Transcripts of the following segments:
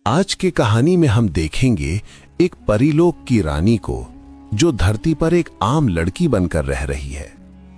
आज की कहानी में हम देखेंगे एक परीलोक की रानी को जो धरती पर एक आम लड़की बनकर रह रही है।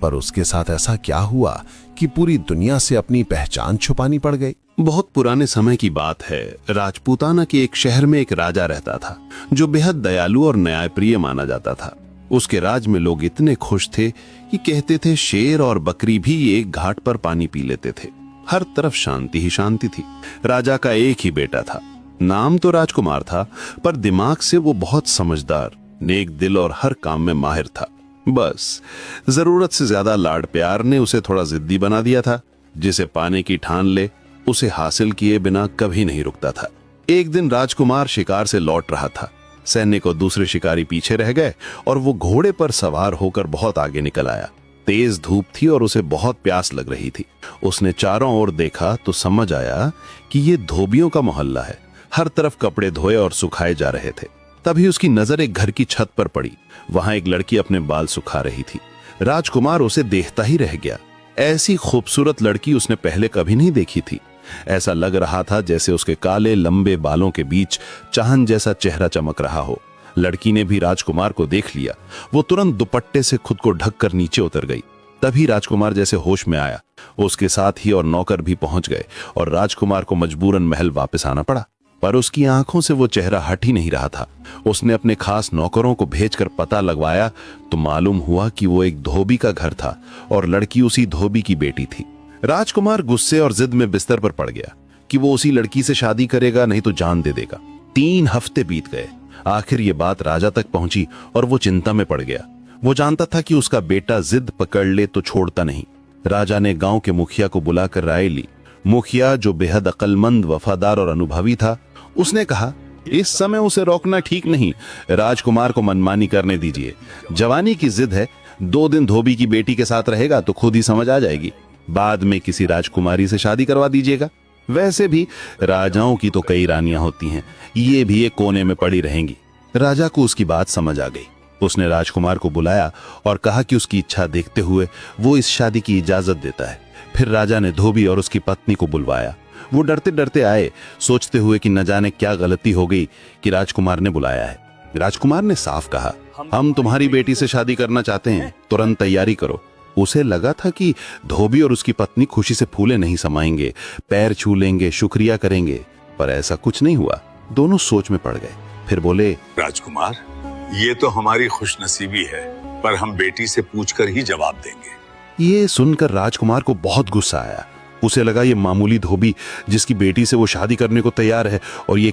पर उसके साथ ऐसा क्या हुआ कि पूरी दुनिया से अपनी पहचान छुपानी पड़ गई। बहुत पुराने समय की बात है। राजपूताना के एक शहर में एक राजा रहता था जो बेहद दयालु और न्यायप्रिय माना जाता था। उसके राज में लोग इतने खुश थे कि कहते थे शेर और बकरी भी एक घाट पर पानी पी लेते थे। हर तरफ शांति ही शांति थी। राजा का एक ही बेटा था। नाम तो राजकुमार था, पर दिमाग से वो बहुत समझदार, नेक दिल और हर काम में माहिर था। बस जरूरत से ज्यादा लाड प्यार ने उसे थोड़ा जिद्दी बना दिया था। जिसे पाने की ठान ले उसे हासिल किए बिना कभी नहीं रुकता था। एक दिन राजकुमार शिकार से लौट रहा था। सैनिक और दूसरे शिकारी पीछे रह गए और वो घोड़े पर सवार होकर बहुत आगे निकल आया। तेज धूप थी और उसे बहुत प्यास लग रही थी। उसने चारों ओर देखा तो समझ आया कि ये धोबियों का मोहल्ला है। हर तरफ कपड़े धोए और सुखाए जा रहे थे। तभी उसकी नजर एक घर की छत पर पड़ी। वहां एक लड़की अपने बाल सुखा रही थी। राजकुमार उसे देखता ही रह गया। ऐसी खूबसूरत लड़की उसने पहले कभी नहीं देखी थी। ऐसा लग रहा था जैसे उसके काले लंबे बालों के बीच चांद जैसा चेहरा चमक रहा हो। लड़की ने भी राजकुमार को देख लिया। वो तुरंत दुपट्टे से खुद को ढककर नीचे उतर गई। तभी राजकुमार जैसे होश में आया। उसके साथ ही और नौकर भी पहुंच गए और राजकुमार को मजबूरन महल वापस आना पड़ा। पर उसकी आंखों से वो चेहरा हट ही नहीं रहा था। उसने अपने खास नौकरों को भेजकर पता लगवाया तो मालूम हुआ कि वो एक धोबी का घर था और लड़की उसी धोबी की बेटी थी। राजकुमार गुस्से और जिद में बिस्तर पर पड़ गया कि वो उसी लड़की से शादी करेगा, नहीं तो जान दे देगा। 3 हफ्ते बीत गए। आखिर ये बात राजा तक पहुंची और वो चिंता में पड़ गया। वो जानता था कि उसका बेटा जिद पकड़ ले तो छोड़ता नहीं। राजा ने गांव के मुखिया को बुलाकर राय ली। मुखिया, जो बेहद अक्लमंद, वफादार और अनुभवी था, उसने कहा, इस समय उसे रोकना ठीक नहीं। राजकुमार को मनमानी करने दीजिए। जवानी की जिद है। 2 दिन धोबी की बेटी के साथ रहेगा तो खुद ही समझ आ जाएगी। बाद में किसी राजकुमारी से शादी करवा दीजिएगा। वैसे भी राजाओं की तो कई रानियां होती हैं, ये भी एक कोने में पड़ी रहेंगी। राजा को उसकी बात समझ आ गई। उसने राजकुमार को बुलाया और कहा कि उसकी इच्छा देखते हुए वो इस शादी की इजाजत देता है। फिर राजा ने धोबी और उसकी पत्नी को बुलवाया। वो डरते डरते आए, सोचते हुए कि न जाने क्या गलती हो गई कि राजकुमार ने बुलाया है। राजकुमार ने साफ कहा, हम तुम्हारी बेटी से शादी करना चाहते हैं, तुरंत तैयारी करो। उसे लगा था कि धोबी और उसकी पत्नी खुशी से फूले नहीं समाएंगे, पैर छू लेंगे, शुक्रिया करेंगे। पर ऐसा कुछ नहीं हुआ। दोनों सोच में पड़ गए। फिर बोले, राजकुमार, ये तो हमारी खुशनसीबी है, पर हम बेटी से पूछकर ही जवाब देंगे। ये सुनकर राजकुमार को बहुत गुस्सा आया। उसे लगा ये मामूली धोबी जिसकी बेटी से वो शादी करने को तैयार है और ये